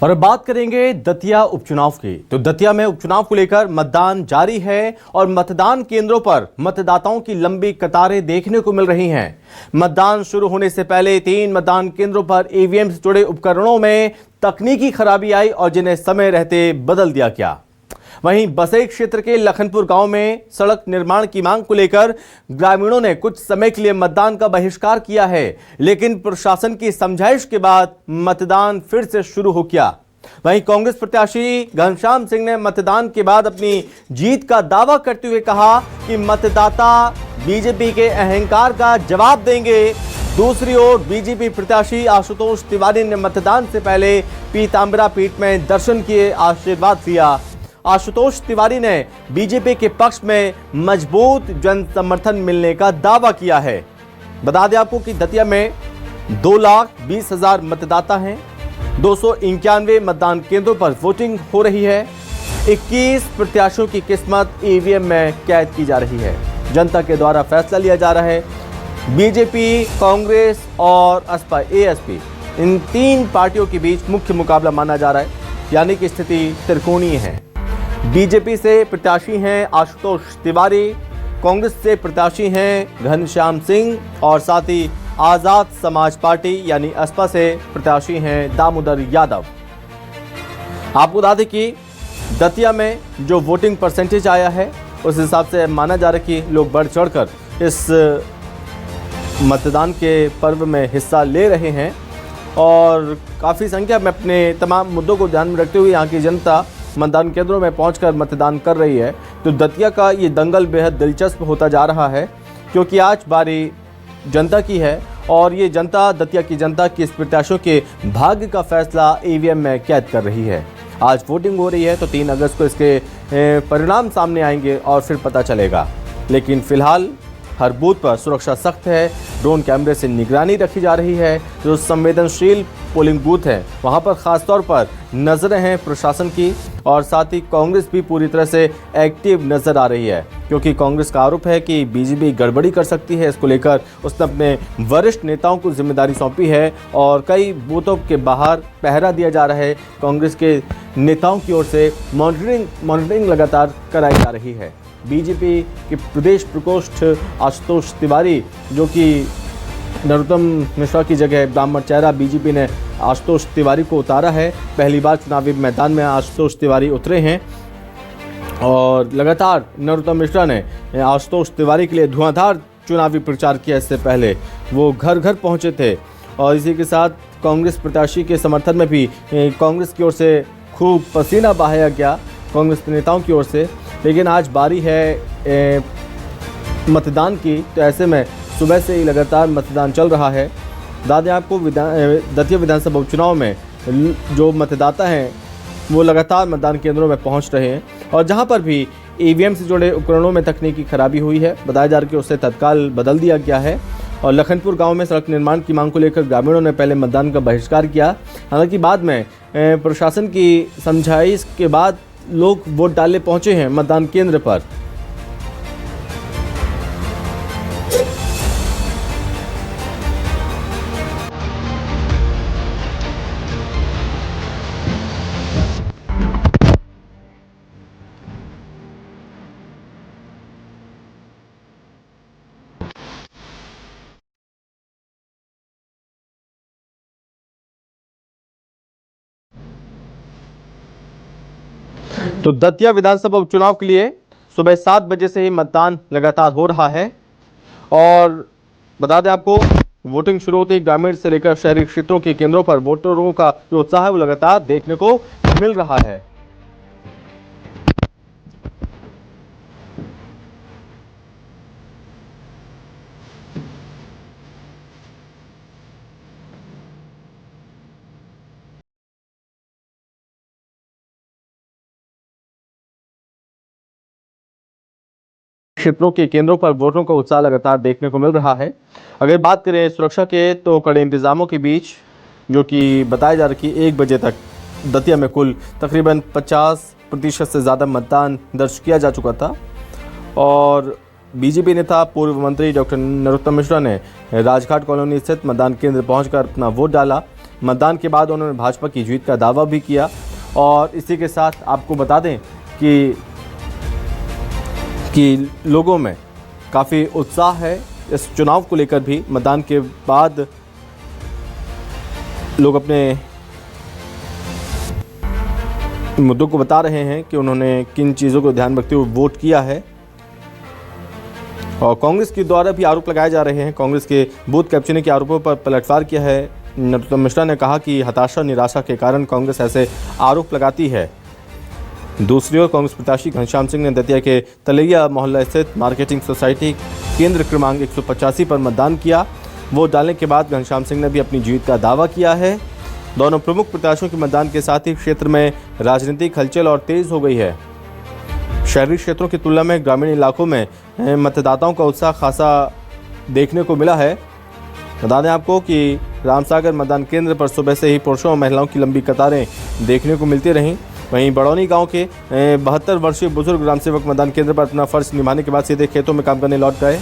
और अब बात करेंगे दतिया उपचुनाव की। तो दतिया में उपचुनाव को लेकर मतदान जारी है और मतदान केंद्रों पर मतदाताओं की लंबी कतारें देखने को मिल रही हैं। मतदान शुरू होने से पहले 3 मतदान केंद्रों पर ईवीएम से जुड़े उपकरणों में तकनीकी खराबी आई और जिन्हें समय रहते बदल दिया गया। वहीं बसई क्षेत्र के लखनपुर गांव में सड़क निर्माण की मांग को लेकर ग्रामीणों ने कुछ समय के लिए मतदान का बहिष्कार किया है, लेकिन प्रशासन की समझाइश के बाद मतदान फिर से शुरू हो गया। वहीं कांग्रेस प्रत्याशी घनश्याम सिंह ने मतदान के बाद अपनी जीत का दावा करते हुए कहा कि मतदाता बीजेपी के अहंकार का जवाब देंगे। दूसरी ओर बीजेपी प्रत्याशी आशुतोष तिवारी ने मतदान से पहले पीताम्बरा पीठ में दर्शन किए, आशीर्वाद लिया। आशुतोष तिवारी ने बीजेपी के पक्ष में मजबूत जन समर्थन मिलने का दावा किया है। बता दें आपको कि दतिया में 2,20,000 मतदाता हैं। 291 मतदान केंद्रों पर वोटिंग हो रही है। 21 प्रत्याशियों की किस्मत ईवीएम में कैद की जा रही है। जनता के द्वारा फैसला लिया जा रहा है। बीजेपी, कांग्रेस और असपा एएसपी, इन 3 पार्टियों के बीच मुख्य मुकाबला माना जा रहा है, यानी कि स्थिति त्रिकोणीय है। बीजेपी से प्रत्याशी हैं आशुतोष तिवारी, कांग्रेस से प्रत्याशी हैं घनश्याम सिंह और साथ ही आजाद समाज पार्टी यानी असपा से प्रत्याशी हैं दामोदर यादव। आपको बता दें कि दतिया में जो वोटिंग परसेंटेज आया है उस हिसाब से माना जा रहा है कि लोग बढ़ चढ़कर इस मतदान के पर्व में हिस्सा ले रहे हैं और काफ़ी संख्या में अपने तमाम मुद्दों को ध्यान में रखते हुए यहाँ की जनता मतदान केंद्रों में पहुंचकर मतदान कर रही है। तो दतिया का ये दंगल बेहद दिलचस्प होता जा रहा है, क्योंकि आज बारी जनता की है और ये जनता, दतिया की जनता किस प्रत्याशियों के भाग्य का फैसला ईवीएम में कैद कर रही है। आज वोटिंग हो रही है तो 3 अगस्त को इसके परिणाम सामने आएंगे और फिर पता चलेगा। लेकिन फिलहाल हर बूथ पर सुरक्षा सख्त है। ड्रोन कैमरे से निगरानी रखी जा रही है। जो संवेदनशील पोलिंग बूथ है वहां पर खासतौर पर नजरें हैं प्रशासन की और साथ ही कांग्रेस भी पूरी तरह से एक्टिव नजर आ रही है, क्योंकि कांग्रेस का आरोप है कि बीजेपी गड़बड़ी कर सकती है। इसको लेकर उसने अपने वरिष्ठ नेताओं को जिम्मेदारी सौंपी है और कई बूथों के बाहर पहरा दिया जा रहा है। कांग्रेस के नेताओं की ओर से मॉनिटरिंग लगातार कराई जा रही है। बीजेपी के प्रदेश प्रकोष्ठ आशुतोष तिवारी, जो कि नरोत्तम मिश्रा की जगह ब्राह्मण चेहरा, बीजेपी ने आशुतोष तिवारी को उतारा है। पहली बार चुनावी मैदान में आशुतोष तिवारी उतरे हैं और लगातार नरोत्तम मिश्रा ने आशुतोष तिवारी के लिए धुआंधार चुनावी प्रचार किया। इससे पहले वो घर घर पहुंचे थे और इसी के साथ कांग्रेस प्रत्याशी के समर्थन में भी कांग्रेस की ओर से खूब पसीना बहाया गया, कांग्रेस नेताओं की ओर से। लेकिन आज बारी है मतदान की, तो ऐसे में सुबह से ही लगातार मतदान चल रहा है। बता दें आपको दतिया विधानसभा उपचुनाव में जो मतदाता हैं वो लगातार मतदान केंद्रों में पहुंच रहे हैं और जहां पर भी ईवीएम से जुड़े उपकरणों में तकनीकी खराबी हुई है, बताया जा रहा है कि उसे तत्काल बदल दिया गया है। और लखनपुर गांव में सड़क निर्माण की मांग को लेकर ग्रामीणों ने पहले मतदान का बहिष्कार किया, हालांकि बाद में प्रशासन की समझाइश के बाद लोग वोट डालने पहुंचे हैं मतदान केंद्र पर। तो दतिया विधानसभा उपचुनाव के लिए सुबह 7 बजे से ही मतदान लगातार हो रहा है और बता दें आपको वोटिंग शुरू होते ही ग्रामीण से लेकर शहरी क्षेत्रों के केंद्रों पर वोटरों का जो उत्साह है वो लगातार देखने को मिल रहा है। क्षेत्रों के केंद्रों पर वोटरों का उत्साह लगातार देखने को मिल रहा है। अगर बात करें सुरक्षा के, तो कड़े इंतजामों के बीच, जो कि बताया जा रहा है कि 1 बजे तक दतिया में कुल तकरीबन 50% से ज़्यादा मतदान दर्ज किया जा चुका था और बीजेपी नेता पूर्व मंत्री डॉक्टर नरोत्तम मिश्रा ने राजघाट कॉलोनी स्थित मतदान केंद्र पहुंचकर अपना वोट डाला। मतदान के बाद उन्होंने भाजपा की जीत का दावा भी किया। और इसी के साथ आपको बता दें कि लोगों में काफ़ी उत्साह है इस चुनाव को लेकर भी। मतदान के बाद लोग अपने मुद्दों को बता रहे हैं कि उन्होंने किन चीज़ों को ध्यान रखते हुए वोट किया है। और कांग्रेस के द्वारा भी आरोप लगाए जा रहे हैं। कांग्रेस के बूथ कैप्चरिंग के आरोपों पर पलटवार किया है। नरोत्तम मिश्रा ने कहा कि हताशा निराशा के कारण कांग्रेस ऐसे आरोप लगाती है। दूसरी ओर कांग्रेस प्रत्याशी घनश्याम सिंह ने दतिया के तलैया मोहल्ला स्थित मार्केटिंग सोसाइटी केंद्र क्रमांक 185 पर मतदान किया। वोट डालने के बाद घनश्याम सिंह ने भी अपनी जीत का दावा किया है। दोनों प्रमुख प्रत्याशियों के मतदान के साथ ही क्षेत्र में राजनीतिक हलचल और तेज हो गई है। शहरी क्षेत्रों की तुलना में ग्रामीण इलाकों में मतदाताओं का उत्साह खासा देखने को मिला है। बता दें आपको कि रामसागर मतदान केंद्र पर सुबह से ही पुरुषों और महिलाओं की लंबी कतारें देखने को मिलती रहीं। वहीं बड़ौनी गांव के 72 वर्षीय बुजुर्ग ग्रामसेवक मतदान केंद्र पर अपना फर्ज निभाने के बाद सीधे खेतों में काम करने लौट गए।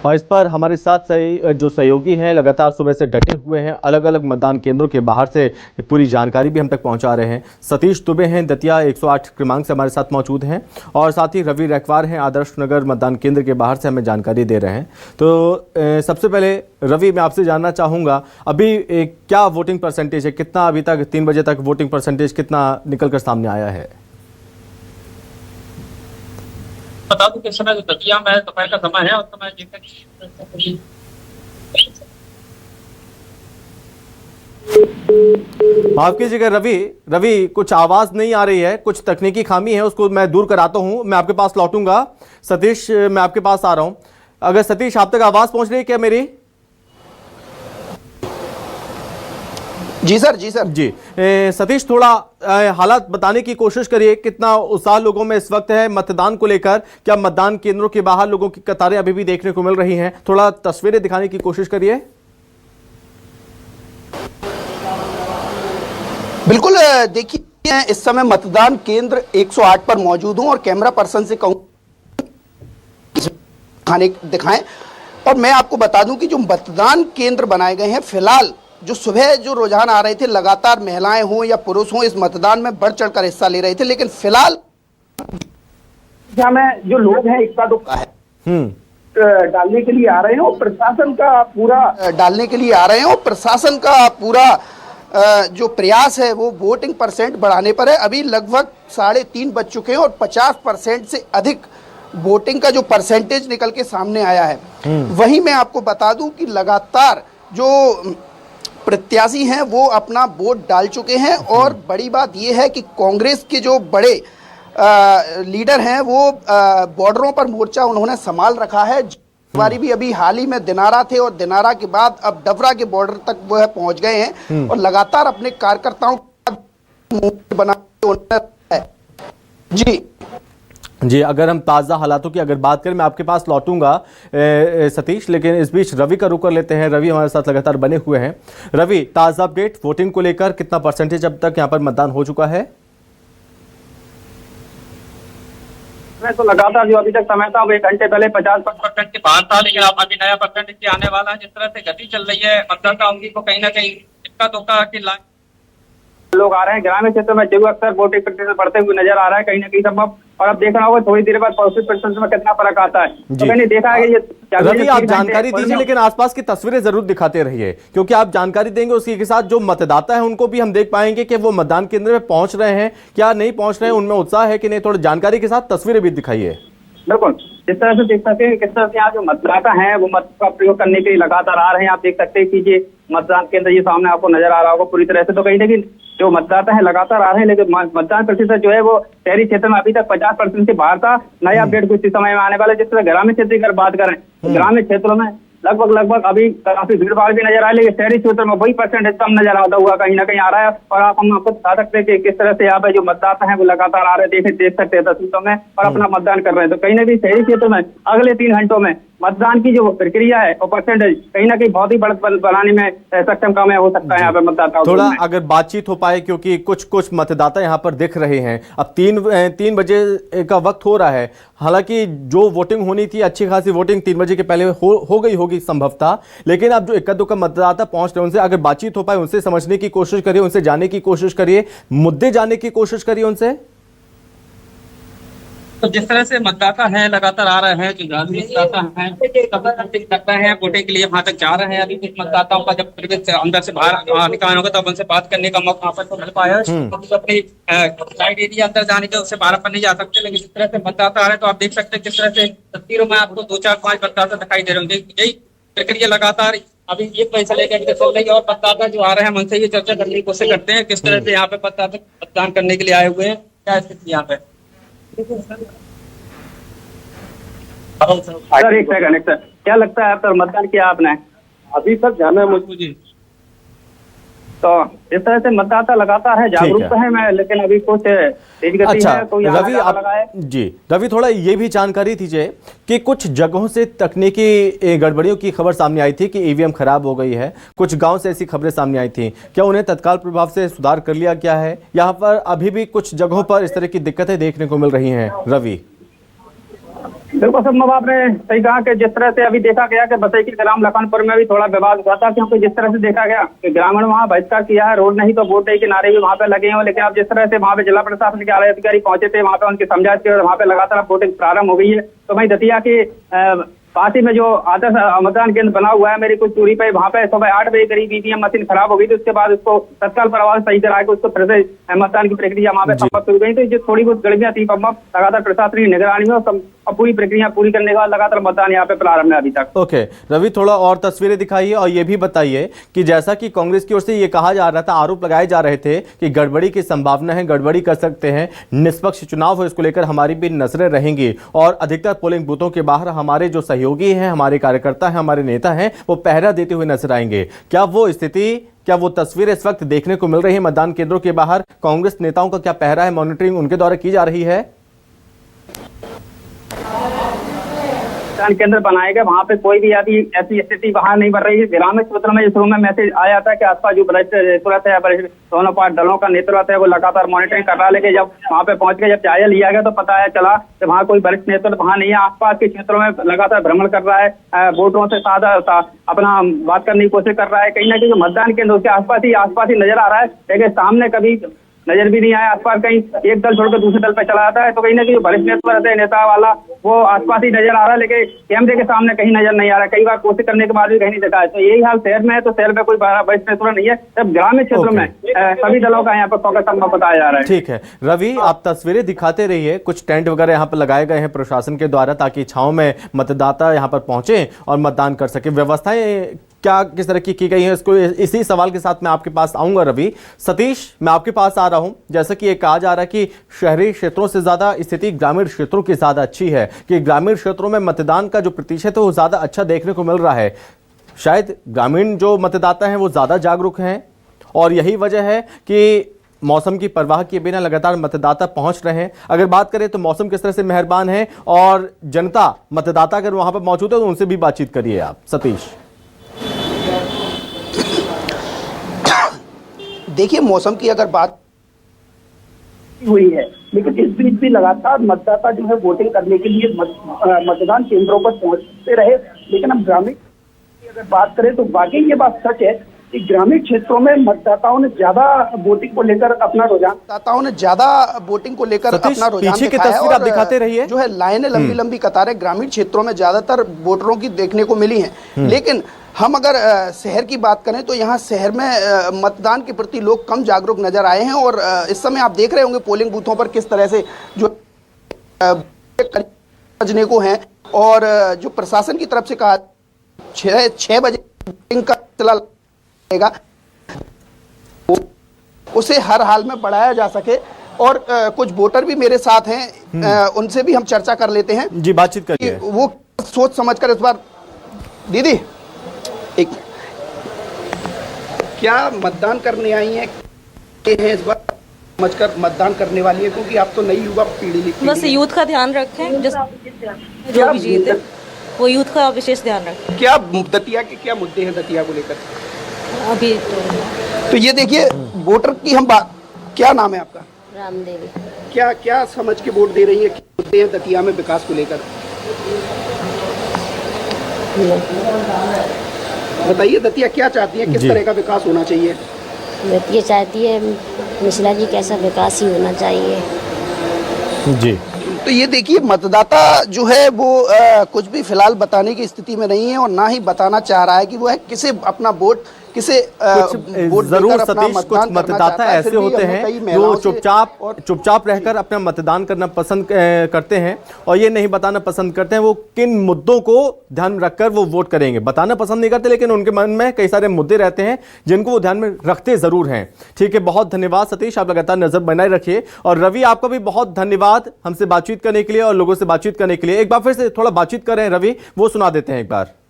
और इस पर हमारे साथ जो सहयोगी हैं लगातार सुबह से डटे हुए हैं, अलग अलग मतदान केंद्रों के बाहर से पूरी जानकारी भी हम तक पहुंचा रहे हैं। सतीश दुबे हैं दतिया 108 क्रमांक से हमारे साथ मौजूद हैं और साथ ही रवि रैकवार हैं आदर्श नगर मतदान केंद्र के बाहर से हमें जानकारी दे रहे हैं। तो सबसे पहले रवि, मैं आपसे जानना चाहूँगा अभी क्या वोटिंग परसेंटेज है, कितना अभी तक 3 बजे तक वोटिंग परसेंटेज कितना निकल कर सामने आया है? बता दूं कि इस समय जो दतिया में दोपहर का समय है, उस समय माफ कीजिएगा रवि कुछ आवाज नहीं आ रही है, कुछ तकनीकी खामी है, उसको मैं दूर कराता हूं। मैं आपके पास लौटूंगा। सतीश, मैं आपके पास आ रहा हूं। अगर सतीश आप तक आवाज पहुंच रही है क्या मेरी? जी सर जी। सतीश, थोड़ा हालात बताने की कोशिश करिए, कितना उत्साह लोगों में इस वक्त है मतदान को लेकर? क्या मतदान केंद्रों के बाहर लोगों की कतारें अभी भी देखने को मिल रही हैं? थोड़ा तस्वीरें दिखाने की कोशिश करिए। बिल्कुल, देखिए इस समय मतदान केंद्र 108 पर मौजूद हूं और कैमरा पर्सन से कहूं दिखाएं। और मैं आपको बता दूं कि जो मतदान केंद्र बनाए गए हैं, फिलहाल जो सुबह जो रुझान आ रहे थे, लगातार महिलाएं हों या पुरुष हों इस मतदान में बढ़ चढ़कर हिस्सा ले रहे थे, लेकिन फिलहाल में जो लोग हैं इक्का दुक्का है डालने के लिए आ रहे हैं और प्रशासन का पूरा जो प्रयास है वो वोटिंग परसेंट बढ़ाने पर है। अभी लगभग 3:30 बज चुके हैं और 50% से अधिक वोटिंग का जो परसेंटेज निकल के सामने आया है। वहीं मैं आपको बता दूं कि लगातार जो प्रत्याशी हैं वो अपना वोट डाल चुके हैं और बड़ी बात यह है कि कांग्रेस के जो बड़े लीडर हैं वो बॉर्डरों पर मोर्चा उन्होंने संभाल रखा है। हमारी भी अभी हाल ही में दिनारा थे और दिनारा के बाद अब डबरा के बॉर्डर तक वो है पहुंच गए हैं और लगातार अपने कार्यकर्ताओं बना जी। अगर हम ताज़ा हालातों की अगर बात करें, मैं आपके पास लौटूंगा सतीश, लेकिन इस बीच रवि का रुख कर लेते हैं। रवि हमारे साथ लगातार बने हुए हैं। रवि, ताज़ा अपडेट वोटिंग को लेकर, कितना परसेंटेज अब तक यहाँ पर मतदान हो चुका है? मैं तो लगातार जो अभी तक समय था वो 1 घंटे पहले 50% के बाहर था, लेकिन अब अभी नया परसेंटेज आने वाला है। जिस तरह से गति चल रही है मतदाताओं की, तो कहीं ना कहीं इक्का दुक्का की लोग आ रहे हैं। ग्रामीण क्षेत्र में जरूर अक्सर वोटिंग प्रतिशत बढ़ते हुए नजर आ रहा है कहीं ना कहीं संभव, और अब देखना होगा थोड़ी देर बाद 40% में कितना फर्क आता है। तो मैंने देखा है कि ये रवि, आप जानकारी दीजिए लेकिन आसपास की तस्वीरें जरूर दिखाते रहिए, क्योंकि आप जानकारी देंगे उसी के साथ जो मतदाता है उनको भी हम देख पाएंगे कि वो मतदान केंद्र में पहुंच रहे हैं क्या नहीं पहुंच रहे हैं, उनमें उत्साह है कि नहीं। थोड़ी जानकारी के साथ तस्वीरें भी दिखाइए। बिल्कुल, जिस तरह से देख सकते हैं किस तरह से यहाँ जो मतदाता हैं वो मत का प्रयोग करने के लिए लगातार आ रहे हैं। आप देख सकते हैं कि ये मतदान केंद्र ये सामने आपको नजर आ रहा होगा पूरी तरह से। तो कहीं ना कहीं जो मतदाता है लगातार आ रहे हैं, लेकिन मतदान प्रतिशत जो है वो शहरी क्षेत्र में अभी तक 50% से बाहर था। नया अपडेट कुछ समय में आने वाला है। जिस तरह ग्रामीण क्षेत्र की अगर बात करें, ग्रामीण क्षेत्रों में लगभग अभी काफी भीड़ भाड़ भी नजर आ रही है। शहरी क्षेत्र में वही परसेंटेज कम नजर आता हुआ कहीं ना कहीं आ रहा है। और हम आपको बता सकते हैं कि किस तरह से यहाँ पे जो मतदाता है वो लगातार आ रहे हैं, देख सकते हैं तस्वीरों में और अपना मतदान कर रहे हैं। तो कहीं ना कहीं शहरी क्षेत्र में अगले 3 घंटों में मतदान की जो प्रक्रिया है और परसेंटेज कहीं ना कहीं बहुत ही बढ़त बनाने में सक्षम काम हो सकता है यहाँ पे मतदाताओं थोड़ा अगर बातचीत हो पाए, क्योंकि कुछ मतदाता यहाँ पर दिख रहे हैं। अब 3 बजे का वक्त हो रहा है, हालांकि जो वोटिंग होनी थी अच्छी खासी वोटिंग 3 बजे के पहले हो गई होगी संभवतः, लेकिन अब जो इक्का दुक्का मतदाता पहुंच रहे हैं उनसे अगर बातचीत हो पाए, उनसे समझने की कोशिश करिए, उनसे जानने की कोशिश करिए, मुद्दे जानने की कोशिश करिए उनसे। तो जिस तरह से मतदाता हैं लगातार आ रहे हैं, जो ग्रामीण मतदाता हैं वोटिंग करते हैं, वोटिंग के लिए वहां तक जा रहे हैं। अभी कुछ मतदाताओं का जब प्रवेश अंदर से बाहर निकालना होगा तब उनसे बात करने का मौका यहाँ पर मिल पाया है। तो अपनी साइड एरिया अंदर जाने के उससे बाहर पर नहीं जा सकते, लेकिन जिस तरह से मतदाता आ रहे हैं तो आप देख सकते हैं किस तरह से तस्वीरों में आपको 2, 4, 5 मतदाता दिखाई दे रहे होंगे। यही प्रक्रिया लगातार अभी 1 बजे से लेकर चल रही है और मतदाता जो आ रहे हैं उनसे ये चर्चा करने की कोशिश करते हैं किस तरह से यहाँ पे मतदाता मतदान करने के लिए आए हुए हैं, क्या स्थिति यहाँ पे। सर एक सेकंड सर, क्या लगता है सर मतदान किया आपने? अभी तक जाना है मुझे। तो इस तरह से मतदाता लगातार है, जागरूक है मैं, लेकिन अभी कुछ तेज गति अच्छा है। कोई रवि जी रवि थोड़ा ये भी जानकारी दीजिए कि कुछ जगहों से तकनीकी गड़बड़ियों की खबर सामने आई थी कि ईवीएम खराब हो गई है, कुछ गांव से ऐसी खबरें सामने आई थी, क्या उन्हें तत्काल प्रभाव से सुधार कर लिया गया है? यहाँ पर अभी भी कुछ जगहों पर इस तरह की दिक्कतें देखने को मिल रही हैं रवि। बिल्कुल सब आपने सही कहा कि जिस तरह से अभी देखा गया कि बसई के ग्राम लखनपुर में भी थोड़ा विवाद हुआ था, क्योंकि जिस तरह से देखा गया कि ग्रामीण वहां बहिष्कार किया है, रोड नहीं तो वोट नहीं के नारे भी वहां पे लगे हैं। लेकिन अब जिस तरह से वहां पे जिला प्रशासन के आला अधिकारी पहुंचे थे, वहां पे उनकी समझाइश की और वहां पे लगातार वोटिंग प्रारंभ हो गई है। तो वहीं दतिया के पास ही में जो आदर्श मतदान केंद्र बना हुआ है मेरी कुछ दूरी पे, वहां पे सुबह 8 बजे करीब ईवीएम मशीन खराब हो गई थी। उसके बाद उसको तत्काल प्रभाव सही करा के उसको फिर से मतदान की प्रक्रिया वहां पे संपन्न हो गई। तो जो थोड़ी बहुत गड़बड़ियां थी लगातार प्रशासनिक निगरानी में और पूरी प्रक्रिया पूरी करने के बाद लगातार मतदान यहाँ पे प्रारंभ है अभी तक। ओके रवि, थोड़ा और तस्वीरें दिखाइए और ये भी बताइए कि जैसा कि कांग्रेस की ओर से ये कहा जा रहा था, आरोप लगाए जा रहे थे कि गड़बड़ी की संभावना है, गड़बड़ी कर सकते हैं, निष्पक्ष चुनाव हो इसको लेकर हमारी भी नजरें रहेंगी और अधिकतर पोलिंग बूथों के बाहर हमारे जो सहयोगी हैं, हमारे कार्यकर्ता हैं, हमारे नेता हैं, वो पहरा देते हुए नजर आएंगे। क्या वो स्थिति, क्या वो तस्वीर इस वक्त देखने को मिल रही है? मतदान केंद्रों के बाहर कांग्रेस नेताओं का क्या पहरा है, मॉनिटरिंग उनके द्वारा की जा रही है? मतदान केंद्र बनाए गए, वहां पे कोई भी ऐसी स्थिति वहां नहीं बन रही है। ग्रामीण क्षेत्र में इस रूम में मैसेज आया था कि आसपास जो वरिष्ठ नेतृत्व है, दोनों पार्टी दलों का नेतृत्व है, वो लगातार मॉनिटरिंग कर रहा है। लेकिन जब वहां पे पहुंच के जब जायजा लिया गया तो पता चला कि वहां कोई वरिष्ठ नेतृत्व वहां नहीं है। आसपास के क्षेत्रों में लगातार भ्रमण कर रहा है, वोटरों से साधा अपना बात करने की कोशिश कर रहा है। कहीं ना कहीं मतदान केंद्र उसके आसपास ही नजर आ रहा है, लेकिन सामने कभी नजर भी नहीं आया। आसपास कहीं एक दल छोड़कर दूसरे दल पे चला जाता है, तो कहीं ना कहीं वरिष्ठ नेतृत्व रहते हैं, नेता वाला वो आसपास ही नजर आ रहा है, लेकिन कैमरे के सामने कहीं नजर नहीं आ रहा है। कई बार कोशिश करने के बाद भी कहीं नहीं देखा है। तो यही हाल शहर में है, तो शहर में कोई वरिष्ठ नेतृत्व नहीं है, जब ग्रामीण क्षेत्रों में सभी दलों का यहाँ पर फोकस बताया जा रहा है। ठीक है रवि, आप तस्वीरें दिखाते रहिए। कुछ टेंट वगैरह यहाँ पर लगाए गए हैं प्रशासन के द्वारा ताकि छांव में मतदाता यहाँ पर पहुंचे और मतदान कर सके। व्यवस्थाएं क्या किस तरह की गई है, इसको इसी सवाल के साथ मैं आपके पास आऊंगा। रवि, सतीश मैं आपके पास आ रहा हूं। जैसा कि ये कहा जा रहा है कि शहरी क्षेत्रों से ज्यादा स्थिति ग्रामीण क्षेत्रों की ज्यादा अच्छी है, कि ग्रामीण क्षेत्रों में मतदान का जो प्रतिशत है वो ज्यादा अच्छा देखने को मिल रहा है। शायद ग्रामीण जो मतदाता हैं वो ज्यादा जागरूक हैं और यही वजह है कि मौसम की परवाह किए बिना लगातार मतदाता पहुंच रहे हैं। अगर बात करें तो मौसम किस तरह से मेहरबान है और जनता मतदाता अगर वहां पर मौजूद है तो उनसे भी बातचीत करिए आप। सतीश, देखिए मौसम की अगर बात हुई है, लेकिन इस बीच भी लगातार मतदाता जो है वोटिंग करने के लिए मतदान केंद्रों पर पहुंचते रहे। लेकिन अब ग्रामीण की अगर बात करें तो वाकई ये बात सच है कि ग्रामीण क्षेत्रों में मतदाताओं ने ज्यादा वोटिंग को लेकर अपना रुझान पीछे की तस्वीर आप दिखाते रहिए। जो है लाइनें लंबी लंबी कतारें ग्रामीण क्षेत्रों में ज्यादातर वोटरों की देखने को मिली हैं। लेकिन हम अगर शहर की बात करें तो यहाँ शहर में मतदान के प्रति लोग कम जागरूक नजर आए हैं और इस समय आप देख रहे होंगे पोलिंग बूथों पर किस तरह से जो बजने को हैं और जो प्रशासन की तरफ से कहा 6 बजे वोटिंग का सिलसिला लगेगा, उसे हर हाल में बढ़ाया जा सके। और कुछ वोटर भी मेरे साथ हैं, उनसे भी हम चर्चा कर लेते हैं। जी बातचीत करिए। वो सोच समझकर इस बार दीदी एक क्या मतदान करने आई हैं इस बार समझकर मतदान करने वाली है, क्योंकि आप तो नई युवा पीढ़ी बस यूथ का ध्यान रखें, जो भी जीते। वो यूथ का विशेष ध्यान रखें। क्या दतिया के क्या मुद्दे हैं दतिया को लेकर? अभी तो ये देखिए वोटर की हम बात, क्या नाम है आपका? रामदेवी। क्या क्या समझ के वोट दे रही है? क्या मुद्दे हैं दतिया में विकास को लेकर? बताइए दतिया क्या चाहती है, किस तरह का विकास होना चाहिए? दतिया चाहती है मिश्रा जी कैसा विकास ही होना चाहिए। जी। तो ये देखिए मतदाता जो है वो कुछ भी फिलहाल बताने की स्थिति में नहीं है और ना ही बताना चाह रहा है कि वो है किसे अपना वोट किसे वोट जरूर देकर अपना सतीश, कुछ मतदान करना मतदाता चाहता है। ऐसे फिर भी होते हमने हैं कई जो महिलाओं से चुपचाप रहकर अपना मतदान करना पसंद करते हैं और ये नहीं बताना पसंद करते हैं वो किन मुद्दों को ध्यान में रखकर वो वोट करेंगे। बताना पसंद नहीं करते लेकिन उनके मन में कई सारे मुद्दे रहते हैं जिनको वो ध्यान में रखते जरूर हैं। ठीक है, बहुत धन्यवाद सतीश, आप लगातार नजर बनाए रखिए। और रवि, आपका भी बहुत धन्यवाद हमसे बातचीत करने के लिए और लोगों से बातचीत करने के लिए। एक बार फिर से थोड़ा बातचीत कर रहे हैं रवि, वो सुना देते हैं एक बार।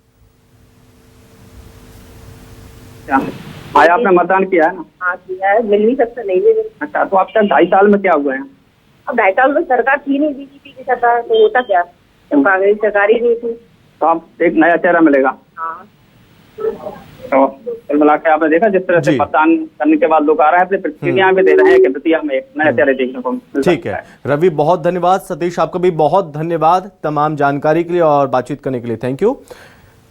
आज आपने मतदान किया है ना? हाँ किया है, मिल नहीं सकता, नहीं मिल। अच्छा, तो अब तक 2.5 साल में क्या हुआ है? अब 2.5 साल में सरकार थी नहीं, बीजेपी की सरकार, तो होता क्या, जब कांग्रेस सरकार ही नहीं थी। तो अब एक नया चेहरा मिलेगा। हाँ तो कुल मिला के आपने देखा जिस तरह से मतदान करने के बाद लोग आ रहे हैं अपनी प्रतिक्रियाएं भी दे रहे हैं कि दतिया में एक नया चेहरा देखने को मिल ठीक है रवि, बहुत धन्यवाद। सतीश, आपका भी बहुत धन्यवाद तमाम जानकारी के लिए और बातचीत करने के लिए, थैंक यू।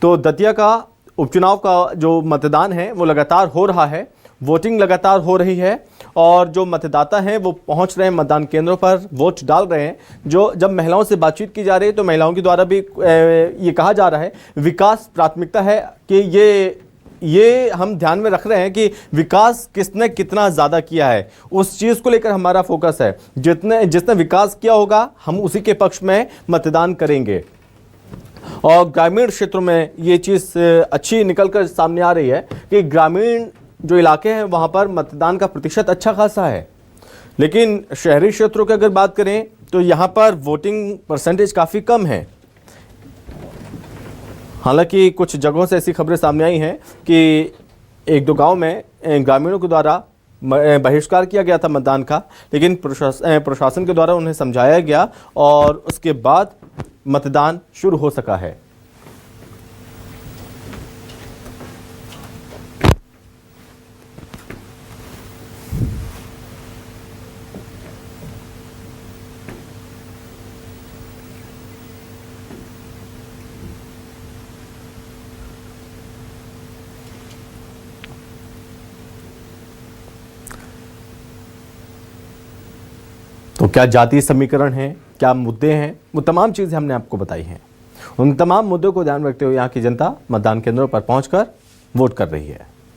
तो दतिया का उपचुनाव का जो मतदान है वो लगातार हो रहा है, वोटिंग लगातार हो रही है और जो मतदाता हैं वो पहुंच रहे हैं मतदान केंद्रों पर, वोट डाल रहे हैं। जो जब महिलाओं से बातचीत की जा रही है तो महिलाओं के द्वारा भी ये कहा जा रहा है विकास प्राथमिकता है कि ये हम ध्यान में रख रहे हैं कि विकास किसने कितना ज़्यादा किया है, उस चीज़ को लेकर हमारा फोकस है। जिसने विकास किया होगा हम उसी के पक्ष में मतदान करेंगे। और ग्रामीण क्षेत्रों में ये चीज़ अच्छी निकलकर सामने आ रही है कि ग्रामीण जो इलाके हैं वहाँ पर मतदान का प्रतिशत अच्छा खासा है, लेकिन शहरी क्षेत्रों की अगर बात करें तो यहाँ पर वोटिंग परसेंटेज काफ़ी कम है। हालांकि कुछ जगहों से ऐसी खबरें सामने आई हैं कि 1-2 गांव में ग्रामीणों के द्वारा बहिष्कार किया गया था मतदान का, लेकिन प्रशासन के द्वारा उन्हें समझाया गया और उसके बाद मतदान शुरू हो सका है। तो क्या जातीय समीकरण है, क्या मुद्दे हैं, वो तमाम चीज़ें हमने आपको बताई हैं। उन तमाम मुद्दों को ध्यान में रखते हुए यहाँ की जनता मतदान केंद्रों पर पहुंचकर वोट कर रही है।